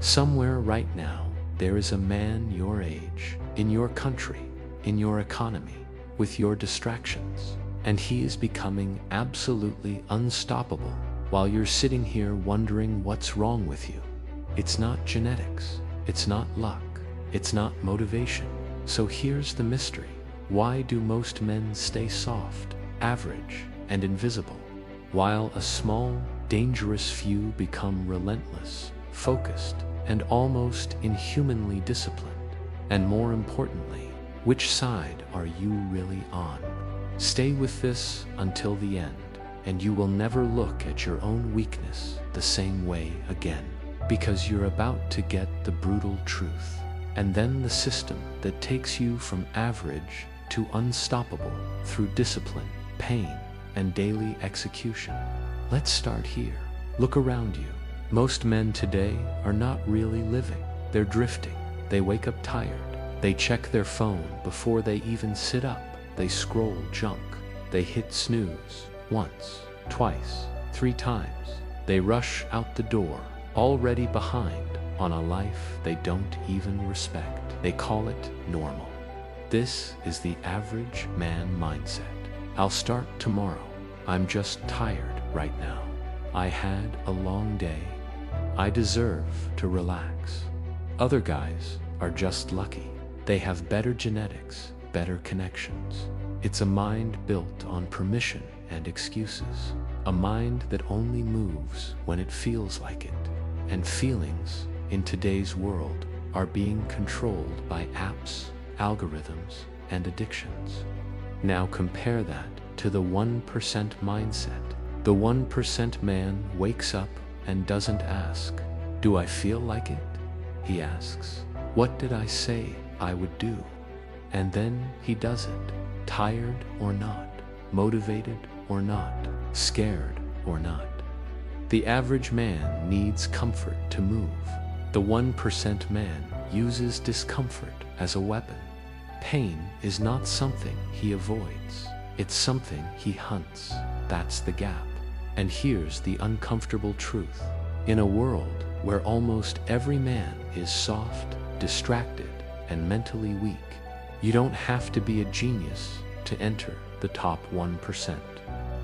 Somewhere right now, there is a man your age, in your country, in your economy, with your distractions, and he is becoming absolutely unstoppable while you're sitting here wondering what's wrong with you. It's not genetics, it's not luck, it's not motivation. So here's the mystery. Why do most men stay soft, average, and invisible, while a small, dangerous few become relentless, focused, and almost inhumanly disciplined? And more importantly, which side are you really on? Stay with this until the end, and you will never look at your own weakness the same way again, because you're about to get the brutal truth, and then the system that takes you from average to unstoppable through discipline, pain, and daily execution. Let's start here. Look around you. Most men today are not really living. They're drifting. They wake up tired. They check their phone before they even sit up. They scroll junk. They hit snooze once, twice, 3 times. They rush out the door, already behind on a life they don't even respect. They call it normal. This is the average man mindset. I'll start tomorrow. I'm just tired right now. I had a long day. I deserve to relax. Other guys are just lucky. They have better genetics, better connections. It's a mind built on permission and excuses. A mind that only moves when it feels like it. And feelings, in today's world, are being controlled by apps, algorithms, and addictions. Now compare that to the 1% mindset. The 1% man wakes up and doesn't ask, "Do I feel like it?" He asks, "What did I say I would do?" And then he does it, tired or not, motivated or not, scared or not. The average man needs comfort to move. The 1% man uses discomfort as a weapon. Pain is not something he avoids. It's something he hunts. That's the gap. And here's the uncomfortable truth. In a world where almost every man is soft, distracted, and mentally weak, you don't have to be a genius to enter the top 1%.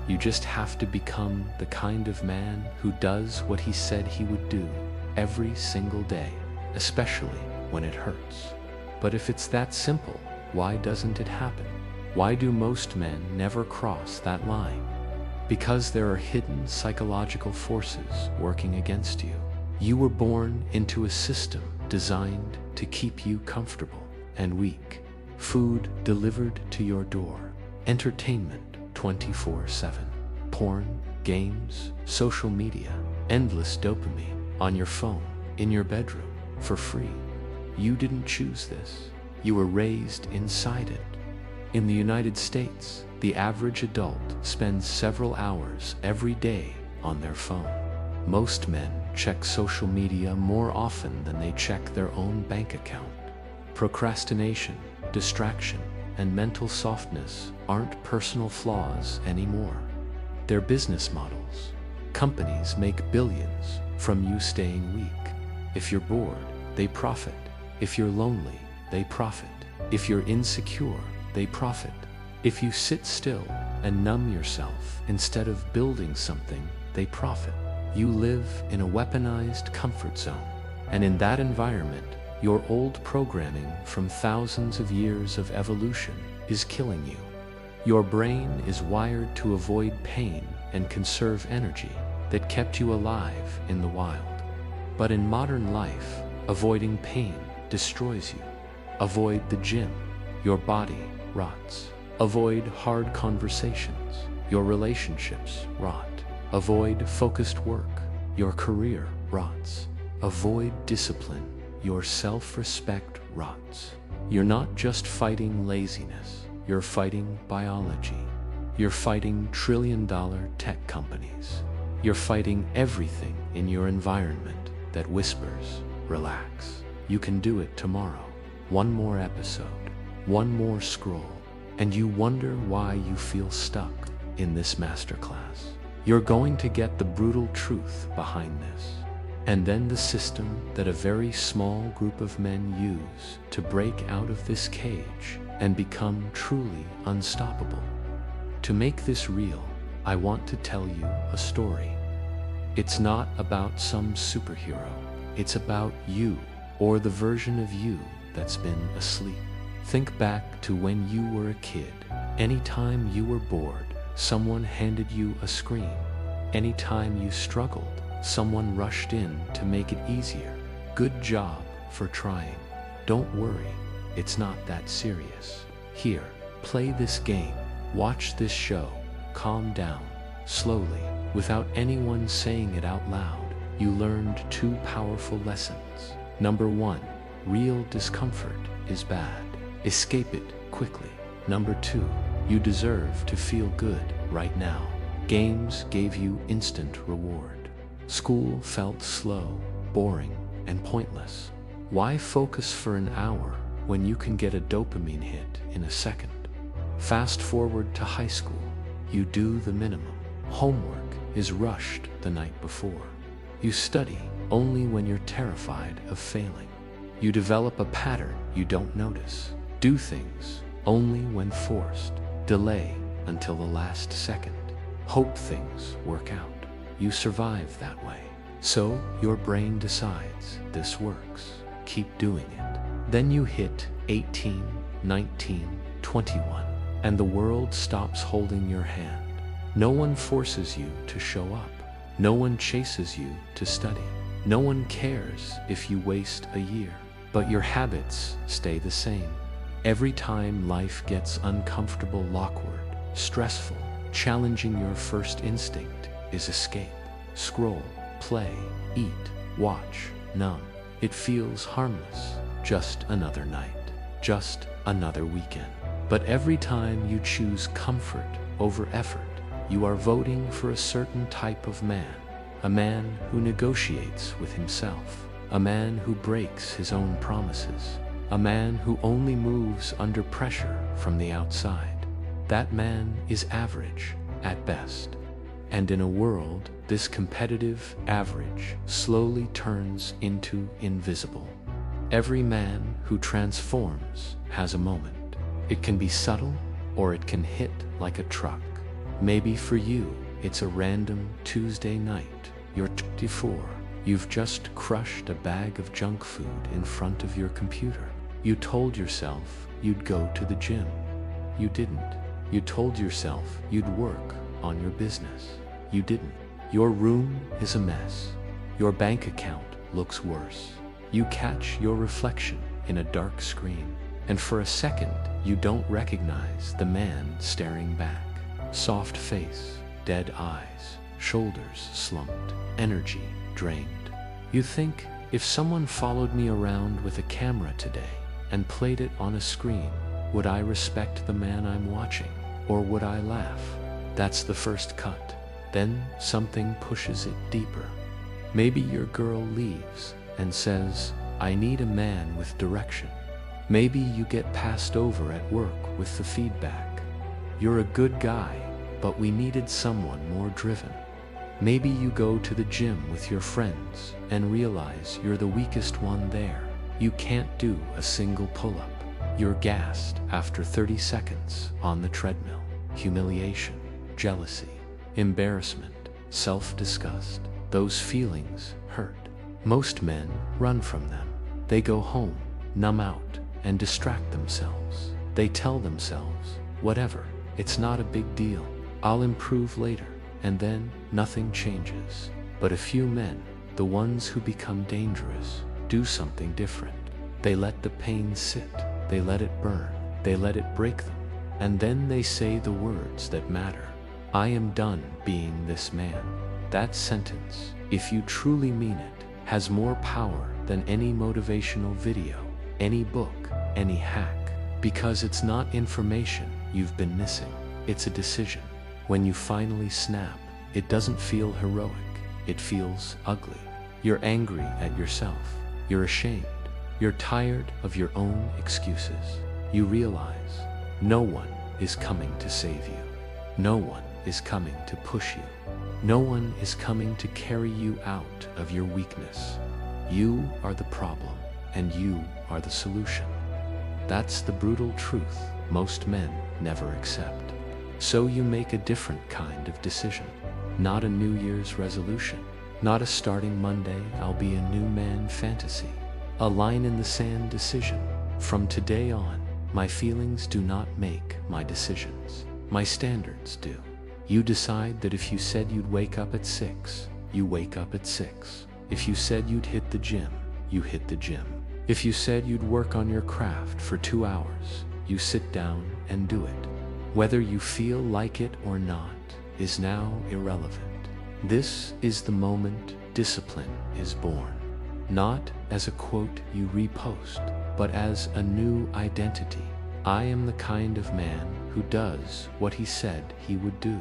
You just have to become the kind of man who does what he said he would do every single day, especially when it hurts. But if it's that simple, why doesn't it happen? Why do most men never cross that line? Because there are hidden psychological forces working against you. You were born into a system designed to keep you comfortable and weak. Food delivered to your door. Entertainment 24/7. Porn, games, social media, endless dopamine on your phone, in your bedroom, for free. You didn't choose this. You were raised inside it. In the United States, the average adult spends several hours every day on their phone. Most men check social media more often than they check their own bank account. Procrastination, distraction, and mental softness aren't personal flaws anymore. They're business models. Companies make billions from you staying weak. If you're bored, they profit. If you're lonely, they profit. If you're insecure, they profit. If you sit still and numb yourself instead of building something, they profit. You live in a weaponized comfort zone, and in that environment, your old programming from thousands of years of evolution is killing you. Your brain is wired to avoid pain and conserve energy that kept you alive in the wild. But in modern life, avoiding pain destroys you. Avoid the gym, your body rots. Avoid hard conversations, your relationships rot. Avoid focused work, your career rots. Avoid discipline, your self-respect rots. You're not just fighting laziness, you're fighting biology. You're fighting trillion-dollar tech companies. You're fighting everything in your environment that whispers, relax. You can do it tomorrow. One more episode, one more scroll, and you wonder why you feel stuck in this masterclass. You're going to get the brutal truth behind this. and then the system that a very small group of men use to break out of this cage and become truly unstoppable. To make this real, I want to tell you a story. It's not about some superhero. It's about you, or the version of you that's been asleep. Think back to when you were a kid. Anytime you were bored, someone handed you a screen. Anytime you struggled, someone rushed in to make it easier. Good job for trying. Don't worry, it's not that serious. Here, play this game, watch this show, calm down. Slowly, without anyone saying it out loud, you learned two powerful lessons. Number 1, real discomfort is bad. Escape it quickly. Number 2, you deserve to feel good right now. Games gave you instant reward. School felt slow, boring, and pointless. Why focus for an hour when you can get a dopamine hit in a second? Fast forward to high school. You do the minimum. Homework is rushed the night before. You study only when you're terrified of failing. You develop a pattern you don't notice. Do things only when forced. Delay until the last second. Hope things work out. You survive that way. So your brain decides this works. Keep doing it. Then you hit 18, 19, 21, and the world stops holding your hand. No one forces you to show up. No one chases you to study. No one cares if you waste a year. But your habits stay the same. Every time life gets uncomfortable, awkward, stressful, challenging, your first instinct is escape. Scroll, play, eat, watch, numb. It feels harmless. Just another night. Just another weekend. But every time you choose comfort over effort, you are voting for a certain type of man. A man who negotiates with himself. A man who breaks his own promises. A man who only moves under pressure from the outside. That man is average at best. And in a world, this competitive average slowly turns into invisible. Every man who transforms has a moment. It can be subtle, or it can hit like a truck. Maybe for you, it's a random Tuesday night. You're 24. You've just crushed a bag of junk food in front of your computer. You told yourself you'd go to the gym. You didn't. You told yourself you'd work on your business. You didn't. Your room is a mess. Your bank account looks worse. You catch your reflection in a dark screen, and for a second, you don't recognize the man staring back. Soft face, dead eyes, shoulders slumped, energy drained. You think, if someone followed me around with a camera today and played it on a screen, would I respect the man I'm watching, or would I laugh? That's the first cut. Then something pushes it deeper. Maybe your girl leaves and says, I need a man with direction. Maybe you get passed over at work with the feedback. You're a good guy, but we needed someone more driven. Maybe you go to the gym with your friends and realize you're the weakest one there. You can't do a single pull-up. You're gassed after 30 seconds on the treadmill. Humiliation, jealousy, embarrassment, self-disgust. Those feelings hurt. Most men run from them. They go home, numb out, and distract themselves. They tell themselves, whatever, it's not a big deal. I'll improve later. And then nothing changes. But a few men, the ones who become dangerous, do something different. They let the pain sit. They let it burn. They let it break them. And then they say the words that matter. I am done being this man. That sentence, if you truly mean it, has more power than any motivational video, any book, any hack. Because it's not information you've been missing. It's a decision. When you finally snap, it doesn't feel heroic. It feels ugly. You're angry at yourself. You're ashamed. You're tired of your own excuses. You realize no one is coming to save you. No one is coming to push you. No one is coming to carry you out of your weakness. You are the problem, and you are the solution. That's the brutal truth most men never accept. So you make a different kind of decision. Not a New Year's resolution. Not a starting Monday, I'll be a new man fantasy. A line in the sand decision. From today on, my feelings do not make my decisions. My standards do. You decide that if you said you'd wake up at 6, you wake up at 6. If you said you'd hit the gym, you hit the gym. If you said you'd work on your craft for 2 hours, you sit down and do it. Whether you feel like it or not is now irrelevant. This is the moment discipline is born. Not as a quote you repost, but as a new identity. I am the kind of man who does what he said he would do.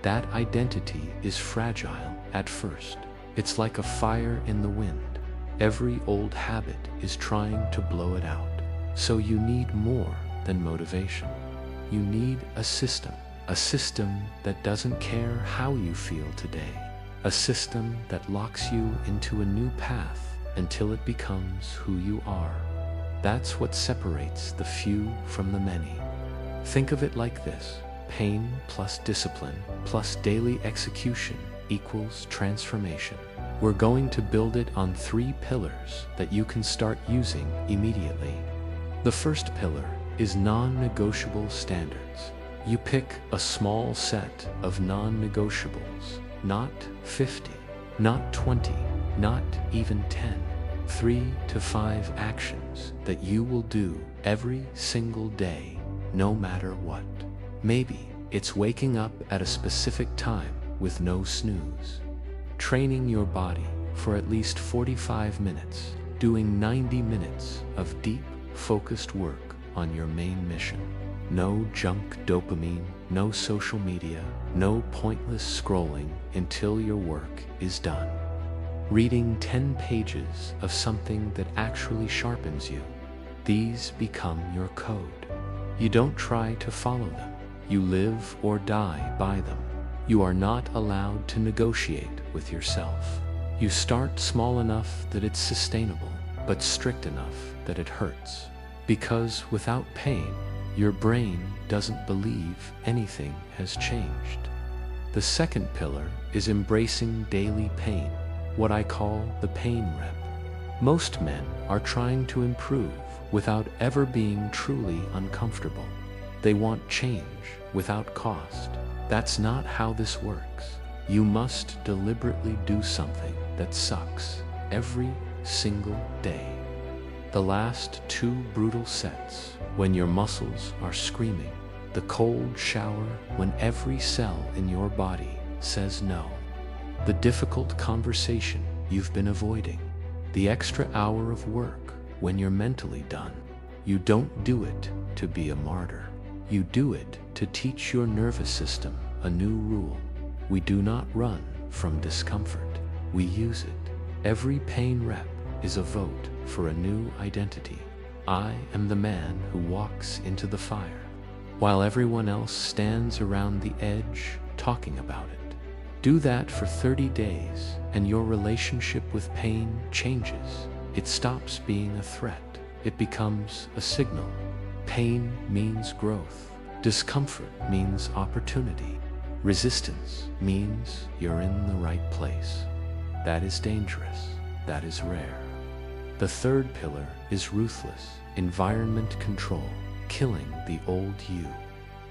That identity is fragile at first. It's like a fire in the wind. Every old habit is trying to blow it out. So you need more than motivation. You need a system that doesn't care how you feel today. A system that locks you into a new path until it becomes who you are. That's what separates the few from the many. Think of it like this: pain plus discipline plus daily execution equals transformation. We're going to build it on 3 pillars that you can start using immediately. The first pillar is non-negotiable standards. You pick a small set of non-negotiables, not 50, not 20, not even 10. 3 to 5 actions that you will do every single day, no matter what. Maybe it's waking up at a specific time with no snooze. Training your body for at least 45 minutes, doing 90 minutes of deep, focused work on your main mission. No junk dopamine, no social media, no pointless scrolling until your work is done. Reading 10 pages of something that actually sharpens you. These become your code. You don't try to follow them. You live or die by them. You are not allowed to negotiate with yourself. You start small enough that it's sustainable, but strict enough that it hurts. Because without pain, your brain doesn't believe anything has changed. The second pillar is embracing daily pain, what I call the pain rep. Most men are trying to improve without ever being truly uncomfortable. They want change without cost. That's not how this works. You must deliberately do something that sucks every single day. The last 2 brutal sets, when your muscles are screaming. The cold shower when every cell in your body says no. The difficult conversation you've been avoiding. The extra hour of work when you're mentally done. You don't do it to be a martyr. You do it to teach your nervous system a new rule. We do not run from discomfort. We use it. Every pain rep is a vote for a new identity. I am the man who walks into the fire, while everyone else stands around the edge talking about it. Do that for 30 days, and your relationship with pain changes. It stops being a threat. It becomes a signal. Pain means growth. Discomfort means opportunity. Resistance means you're in the right place. That is dangerous. That is rare. The third pillar is ruthless environment control, killing the old you.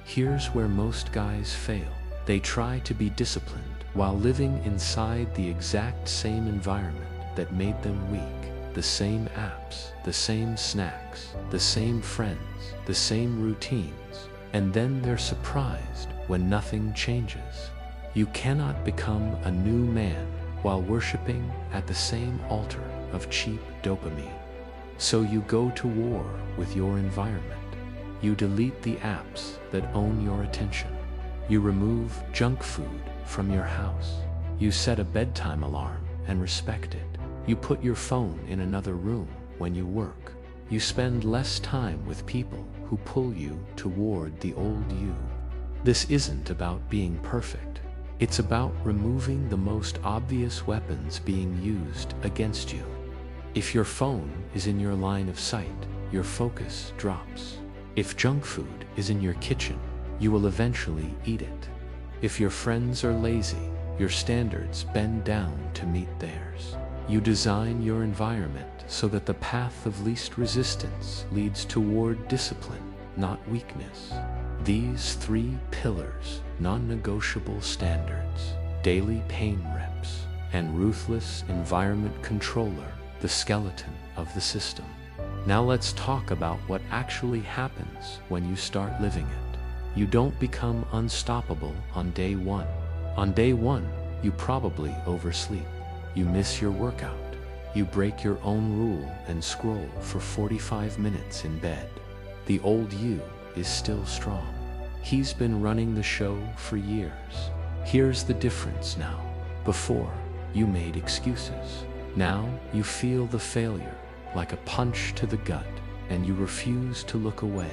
Here's where most guys fail. They try to be disciplined while living inside the exact same environment that made them weak. The same apps, the same snacks, the same friends, the same routines. And then they're surprised when nothing changes. You cannot become a new man while worshiping at the same altar of cheap dopamine. So you go to war with your environment. You delete the apps that own your attention. You remove junk food from your house. You set a bedtime alarm and respect it. You put your phone in another room when you work. You spend less time with people who pull you toward the old you. This isn't about being perfect. It's about removing the most obvious weapons being used against you. If your phone is in your line of sight, your focus drops. If junk food is in your kitchen, you will eventually eat it. If your friends are lazy, your standards bend down to meet theirs. You design your environment so that the path of least resistance leads toward discipline, not weakness. These 3 pillars, non-negotiable standards, daily pain reps, and ruthless environment controller, the skeleton of the system. Now let's talk about what actually happens when you start living it. You don't become unstoppable on day 1. On day 1, you probably oversleep. You miss your workout. You break your own rule and scroll for 45 minutes in bed. The old you is still strong. He's been running the show for years. Here's the difference now. Before, you made excuses. Now you feel the failure like a punch to the gut, and you refuse to look away.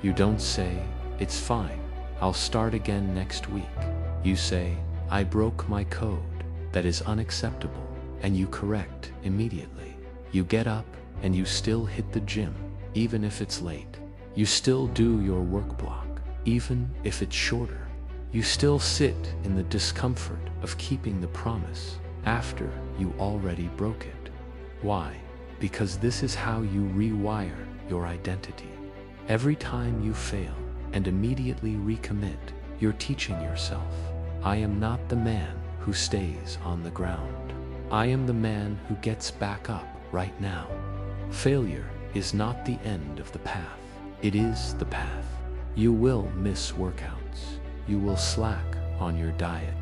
You don't say, "It's fine, I'll start again next week." You say, "I broke my code. That is unacceptable," and you correct immediately. You get up and you still hit the gym, even if it's late. You still do your work block, even if it's shorter. You still sit in the discomfort of keeping the promise after you already broke it. Why? Because this is how you rewire your identity. Every time you fail and immediately recommit, you're teaching yourself, "I am not the man who stays on the ground. I am the man who gets back up right now." Failure is not the end of the path. It is the path. You will miss workouts. You will slack on your diet.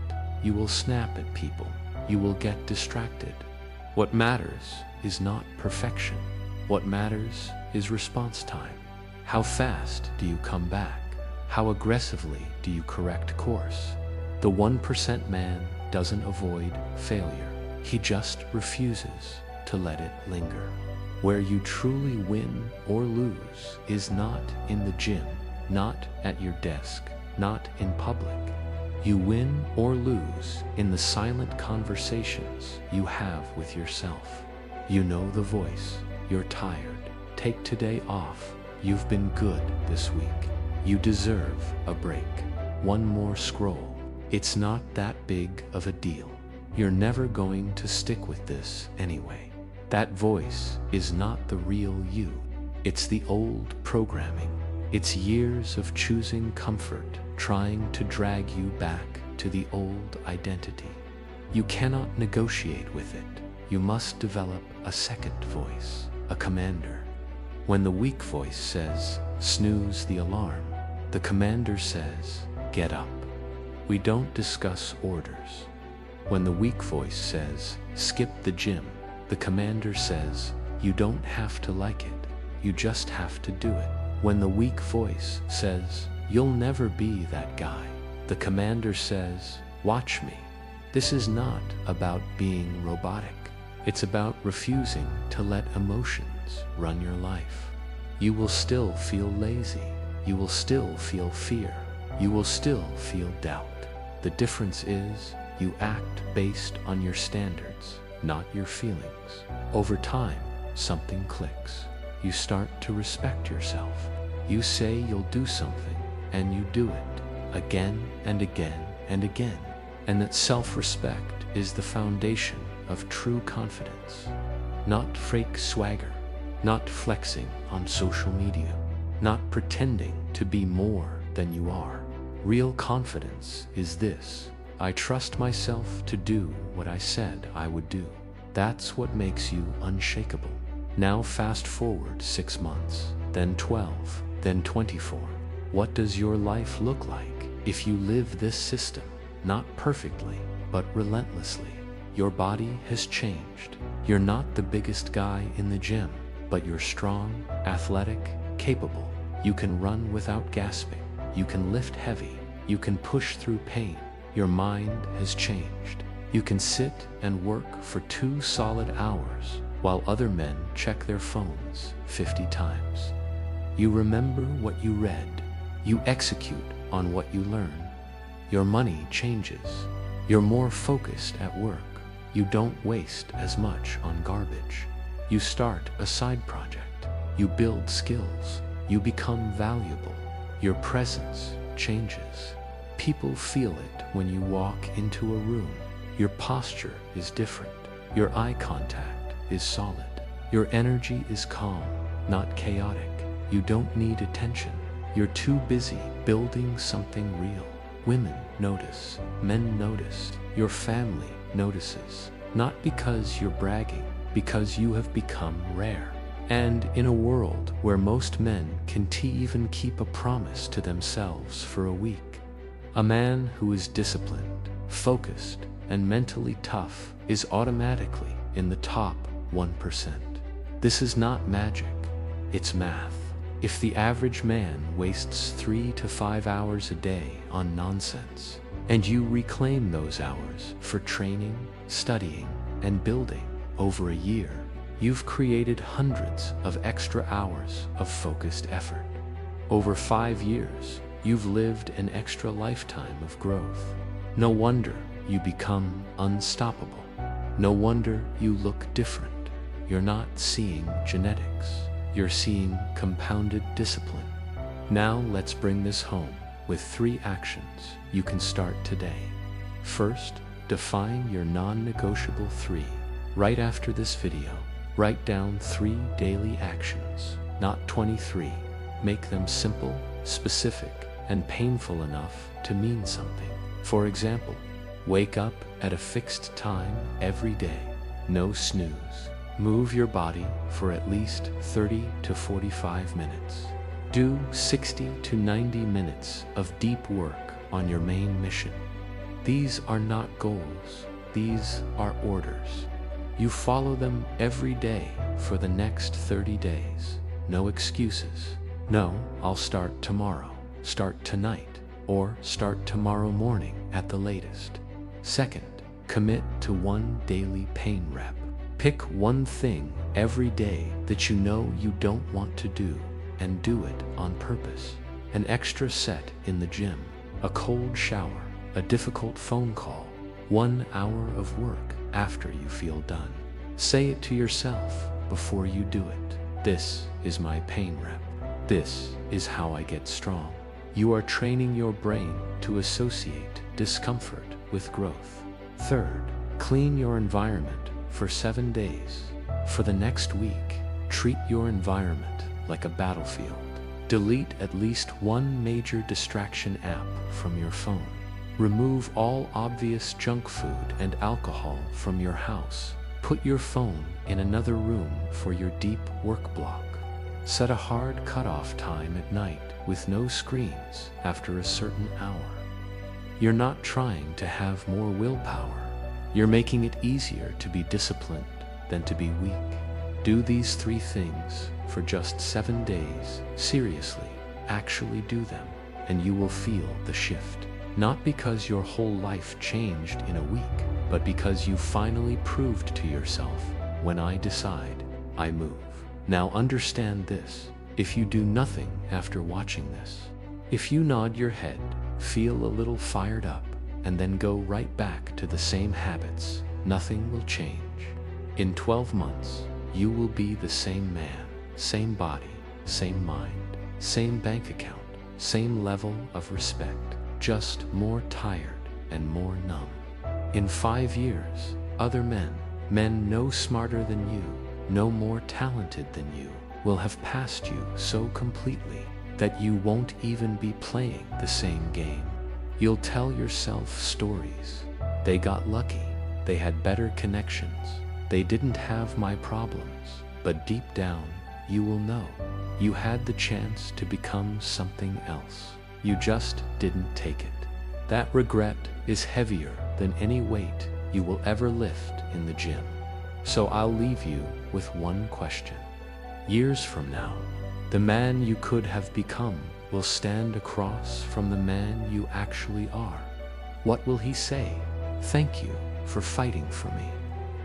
You will snap at people. You will get distracted. What matters is not perfection. What matters is response time. How fast do you come back? How aggressively do you correct course? The 1% man doesn't avoid failure. He just refuses to let it linger. Where you truly win or lose is not in the gym, not at your desk, not in public. You win or lose in the silent conversations you have with yourself. You know the voice. You're tired. Take today off. You've been good this week. You deserve a break. One more scroll. It's not that big of a deal. You're never going to stick with this anyway. That voice is not the real you. It's the old programming. It's years of choosing comfort, trying to drag you back to the old identity. You cannot negotiate with it. You must develop a second voice, a commander. When the weak voice says, "Snooze the alarm," the commander says, "Get up." We don't discuss orders. When the weak voice says, "Skip the gym," the commander says, "You don't have to like it. You just have to do it." When the weak voice says, "You'll never be that guy," the commander says, "Watch me." This is not about being robotic. It's about refusing to let emotions run your life. You will still feel lazy. You will still feel fear. You will still feel doubt. The difference is you act based on your standards, not your feelings. Over time, something clicks. You start to respect yourself. You say you'll do something, and you do it again and again and again. And that self-respect is the foundation of true confidence. Not fake swagger, not flexing on social media, not pretending to be more than you are. Real confidence is this: I trust myself to do what I said I would do. That's what makes you unshakable. Now fast forward 6 months, then 12, then 24. What does your life look like if you live this system? Not perfectly, but relentlessly. Your body has changed. You're not the biggest guy in the gym, but you're strong, athletic, capable. You can run without gasping. You can lift heavy. You can push through pain. Your mind has changed. You can sit and work for 2 solid hours while other men check their phones 50 times. You remember what you read. You execute on what you learn. Your money changes. You're more focused at work. You don't waste as much on garbage. You start a side project. You build skills. You become valuable. Your presence changes. People feel it when you walk into a room. Your posture is different. Your eye contact is solid. Your energy is calm, not chaotic. You don't need attention. You're too busy building something real. Women notice. Men notice. Your family notices. Not because you're bragging, because you have become rare. And in a world where most men can't even keep a promise to themselves for a week, a man who is disciplined, focused, and mentally tough is automatically in the top 1%. This is not magic, it's math. If the average man wastes 3 to 5 hours a day on nonsense, and you reclaim those hours for training, studying, and building over a year, you've created hundreds of extra hours of focused effort. Over 5 years, you've lived an extra lifetime of growth. No wonder you become unstoppable. No wonder you look different. You're not seeing genetics. You're seeing compounded discipline. Now let's bring this home with 3 actions you can start today. First, define your non-negotiable 3. Right after this video, write down 3 daily actions, not 23. Make them simple, specific, and painful enough to mean something. For example, wake up at a fixed time every day. No snooze. Move your body for at least 30 to 45 minutes. Do 60 to 90 minutes of deep work on your main mission. These are not goals. These are orders. You follow them every day for the next 30 days. No excuses. No, I'll start tomorrow, start tonight, or start tomorrow morning at the latest. Second, commit to 1 daily pain rep. Pick one thing every day that you know you don't want to do, and do it on purpose. An extra set in the gym, a cold shower, a difficult phone call, 1 hour of work after you feel done. Say it to yourself before you do it. This is my pain rep. This is how I get strong. You are training your brain to associate discomfort with growth. Third, clean your environment for 7 days. For the next week, treat your environment like a battlefield. Delete at least 1 major distraction app from your phone. Remove all obvious junk food and alcohol from your house. Put your phone in another room for your deep work block. Set a hard cutoff time at night with no screens after a certain hour. You're not trying to have more willpower. You're making it easier to be disciplined than to be weak. Do these 3 things for just 7 days. Seriously, actually do them, and you will feel the shift. Not because your whole life changed in a week, but because you finally proved to yourself, when I decide, I move. Now understand this. If you do nothing after watching this, if you nod your head, feel a little fired up, and then go right back to the same habits, nothing will change. In 12 months, you will be the same man, same body, same mind, same bank account, same level of respect, just more tired and more numb. In 5 years, other men no smarter than you, no more talented than you, will have passed you so completely that you won't even be playing the same game. You'll tell yourself stories. They got lucky. They had better connections. They didn't have my problems. But deep down, you will know you had the chance to become something else. You just didn't take it. That regret is heavier than any weight you will ever lift in the gym. So I'll leave you with one question. Years from now, the man you could have become will stand across from the man you actually are. What will he say? Thank you for fighting for me.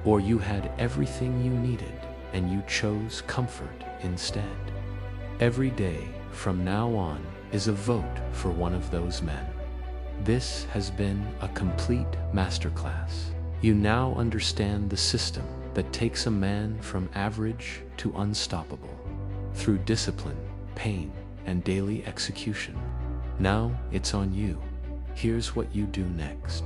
Or you had everything you needed and you chose comfort instead. Every day from now on is a vote for one of those men. This has been a complete masterclass. You now understand the system that takes a man from average to unstoppable through discipline, pain, and daily execution. Now it's on you. Here's what you do next.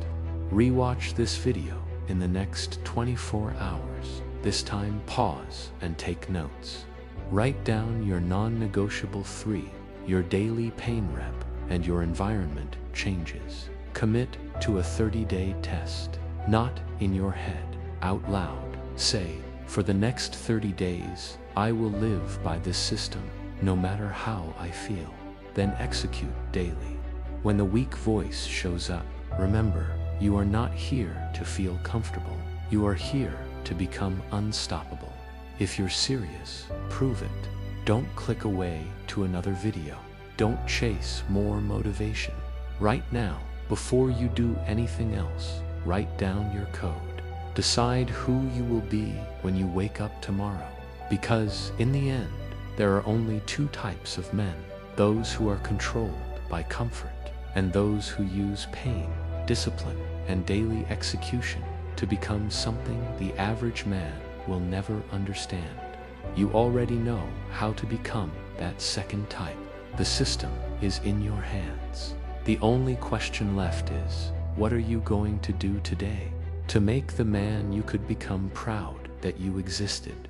Rewatch this video in the next 24 hours. This time pause and take notes. Write down your non-negotiable 3, your daily pain rep, and your environment changes. Commit to a 30-day test, not in your head, out loud. Say, for the next 30 days, I will live by this system, no matter how I feel. Then execute daily. When the weak voice shows up, remember, you are not here to feel comfortable. You are here to become unstoppable. If you're serious, prove it. Don't click away to another video. Don't chase more motivation. Right now, before you do anything else, write down your code. Decide who you will be when you wake up tomorrow. Because in the end, there are only 2 types of men: those who are controlled by comfort, and those who use pain, discipline, and daily execution to become something the average man will never understand. You already know how to become that second type. The system is in your hands. The only question left is, what are you going to do today to make the man you could become proud that you existed?